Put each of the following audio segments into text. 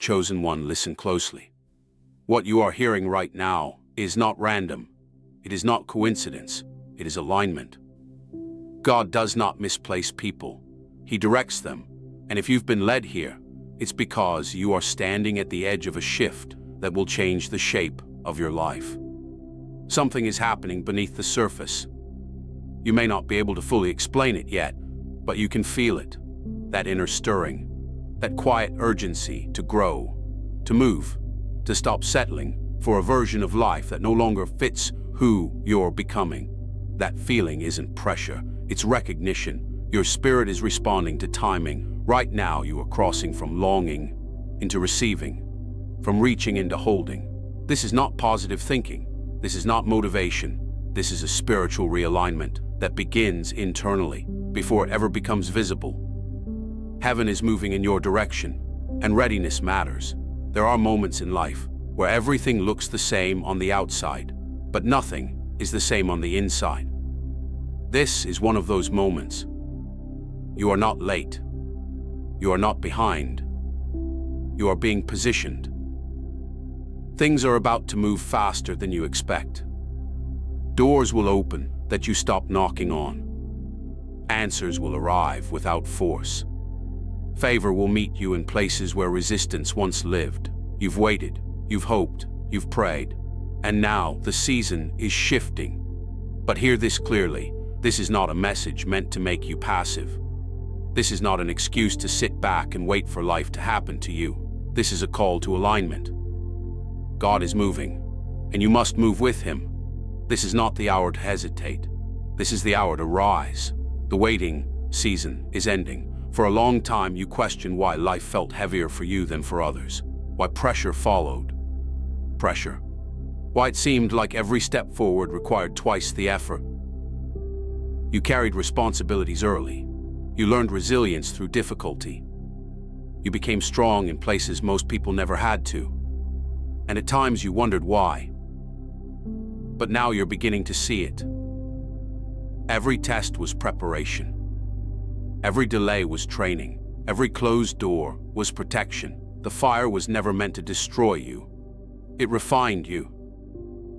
chosen one, listen closely. What you are hearing right now is not random. It is not coincidence. It is alignment. God does not misplace people. He directs them. And if you've been led here, it's because you are standing at the edge of a shift that will change the shape of your life. Something is happening beneath the surface. You may not be able to fully explain it yet, but you can feel it. That inner stirring, that quiet urgency to grow, to move, to stop settling for a version of life that no longer fits who you're becoming. That feeling isn't pressure, it's recognition. Your spirit is responding to timing. Right now you are crossing from longing into receiving, from reaching into holding. This is not positive thinking. This is not motivation. This is a spiritual realignment that begins internally before it ever becomes visible. Heaven is moving in your direction, and readiness matters. There are moments in life where everything looks the same on the outside, but nothing is the same on the inside. This is one of those moments. You are not late. You are not behind. You are being positioned. Things are about to move faster than you expect. Doors will open that you stopped knocking on. Answers will arrive without force. Favor will meet you in places where resistance once lived. You've waited, you've hoped, you've prayed, and now the season is shifting. But hear this clearly, this is not a message meant to make you passive. This is not an excuse to sit back and wait for life to happen to you. This is a call to alignment. God is moving, and you must move with Him. This is not the hour to hesitate. This is the hour to rise. The waiting season is ending. For a long time, you questioned why life felt heavier for you than for others, why pressure followed pressure, why it seemed like every step forward required twice the effort. You carried responsibilities early. You learned resilience through difficulty. You became strong in places most people never had to. And at times you wondered why. But now you're beginning to see it. Every test was preparation. Every delay was training. Every closed door was protection. The fire was never meant to destroy you. It refined you.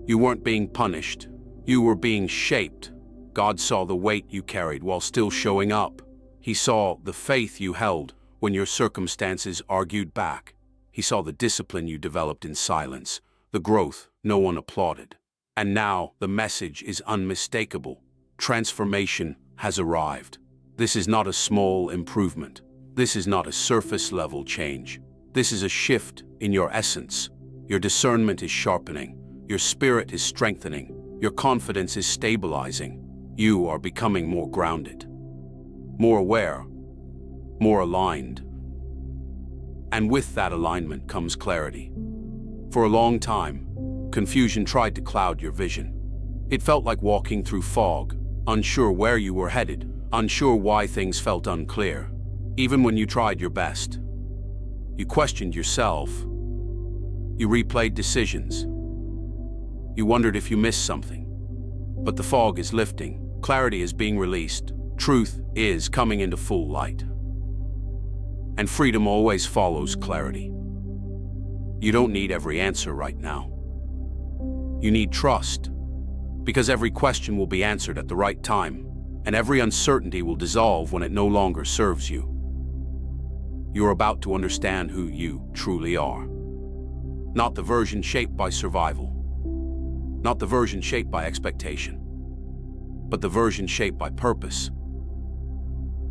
You weren't being punished. You were being shaped. God saw the weight you carried while still showing up. He saw the faith you held when your circumstances argued back. He saw the discipline you developed in silence, the growth no one applauded. And now the message is unmistakable. Transformation has arrived. This is not a small improvement. This is not a surface-level change. This is a shift in your essence. Your discernment is sharpening. Your spirit is strengthening. Your confidence is stabilizing. You are becoming more grounded, more aware, more aligned. And with that alignment comes clarity. For a long time, confusion tried to cloud your vision. It felt like walking through fog, unsure where you were headed, unsure why things felt unclear. Even when you tried your best, you questioned yourself. You replayed decisions. You wondered if you missed something. But the fog is lifting. Clarity is being released. Truth is coming into full light. And freedom always follows clarity. You don't need every answer right now. You need trust, because every question will be answered at the right time, and every uncertainty will dissolve when it no longer serves you. You're about to understand who you truly are. Not the version shaped by survival, not the version shaped by expectation, but the version shaped by purpose.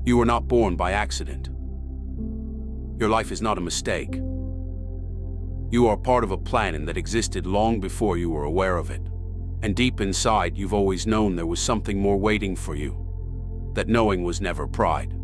You were not born by accident. Your life is not a mistake. You are part of a plan that existed long before you were aware of it. And deep inside, you've always known there was something more waiting for you. That knowing was never pride.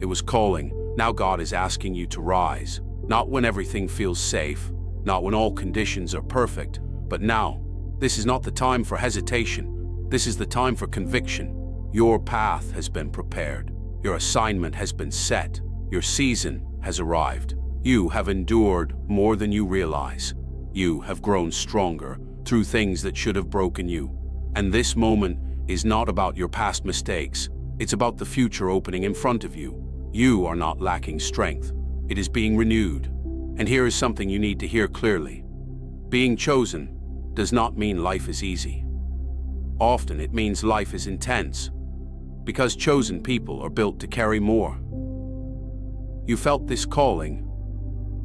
It was calling. Now God is asking you to rise. Not when everything feels safe, not when all conditions are perfect, but now. This is not the time for hesitation. This is the time for conviction. Your path has been prepared. Your assignment has been set. Your season has arrived. You have endured more than you realize. You have grown stronger through things that should have broken you. And this moment is not about your past mistakes. It's about the future opening in front of you. You are not lacking strength. It is being renewed. And here is something you need to hear clearly. Being chosen does not mean life is easy. Often it means life is intense, because chosen people are built to carry more. You felt this calling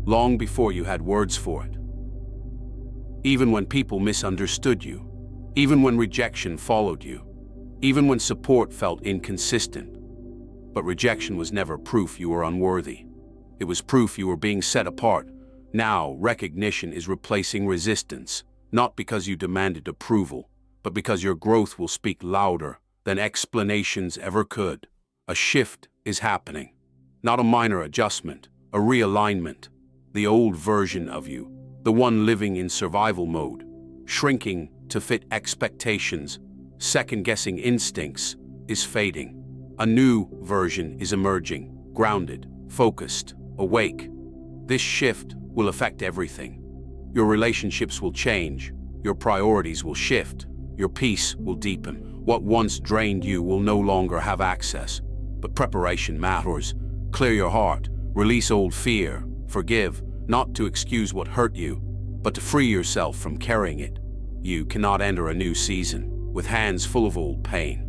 long before you had words for it. Even when people misunderstood you, even when rejection followed you, even when support felt inconsistent. But rejection was never proof you were unworthy. It was proof you were being set apart. Now, recognition is replacing resistance, not because you demanded approval, but because your growth will speak louder than explanations ever could. A shift is happening. Not a minor adjustment, a realignment. The old version of you, the one living in survival mode, shrinking to fit expectations, second-guessing instincts, is fading. A new version is emerging, grounded, focused, awake. This shift will affect everything. Your relationships will change, your priorities will shift, your peace will deepen. What once drained you will no longer have access. But preparation matters. Clear your heart, release old fear, forgive, not to excuse what hurt you, but to free yourself from carrying it. You cannot enter a new season with hands full of old pain.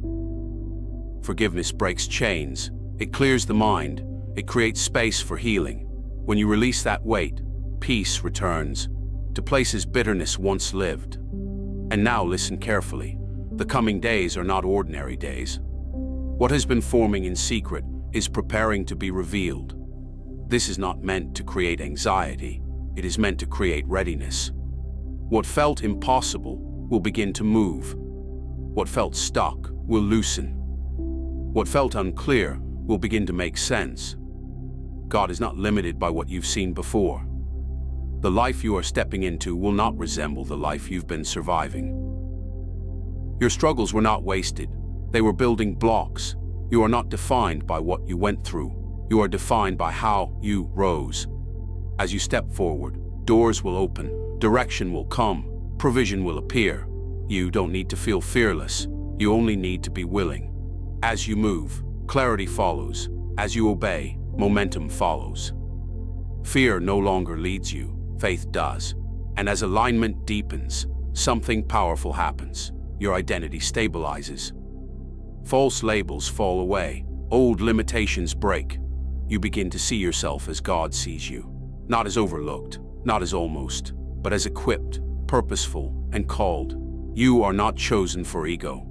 Forgiveness breaks chains, it clears the mind, it creates space for healing. When you release that weight, peace returns to places bitterness once lived. And now listen carefully. The coming days are not ordinary days. What has been forming in secret is preparing to be revealed. This is not meant to create anxiety, it is meant to create readiness. What felt impossible will begin to move. What felt stuck will loosen. What felt unclear will begin to make sense. God is not limited by what you've seen before. The life you are stepping into will not resemble the life you've been surviving. Your struggles were not wasted. They were building blocks. You are not defined by what you went through. You are defined by how you rose. As you step forward, doors will open, direction will come, provision will appear. You don't need to feel fearless. You only need to be willing. As you move, clarity follows. As you obey, momentum follows. Fear no longer leads you, faith does. And as alignment deepens, something powerful happens. Your identity stabilizes. False labels fall away. Old limitations break. You begin to see yourself as God sees you. Not as overlooked, not as almost, but as equipped, purposeful, and called. You are not chosen for ego.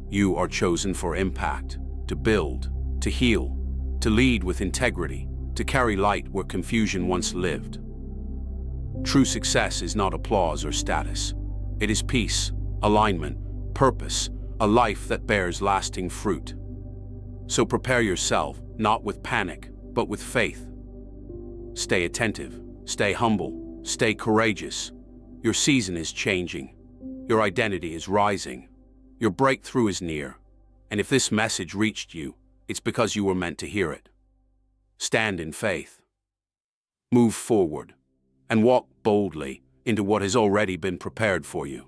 You are chosen for impact, to build, to heal, to lead with integrity, to carry light where confusion once lived. True success is not applause or status. It is peace, alignment, purpose, a life that bears lasting fruit. So prepare yourself, not with panic, but with faith. Stay attentive, stay humble, stay courageous. Your season is changing. Your identity is rising. Your breakthrough is near. And if this message reached you, it's because you were meant to hear it. Stand in faith. Move forward and walk boldly into what has already been prepared for you.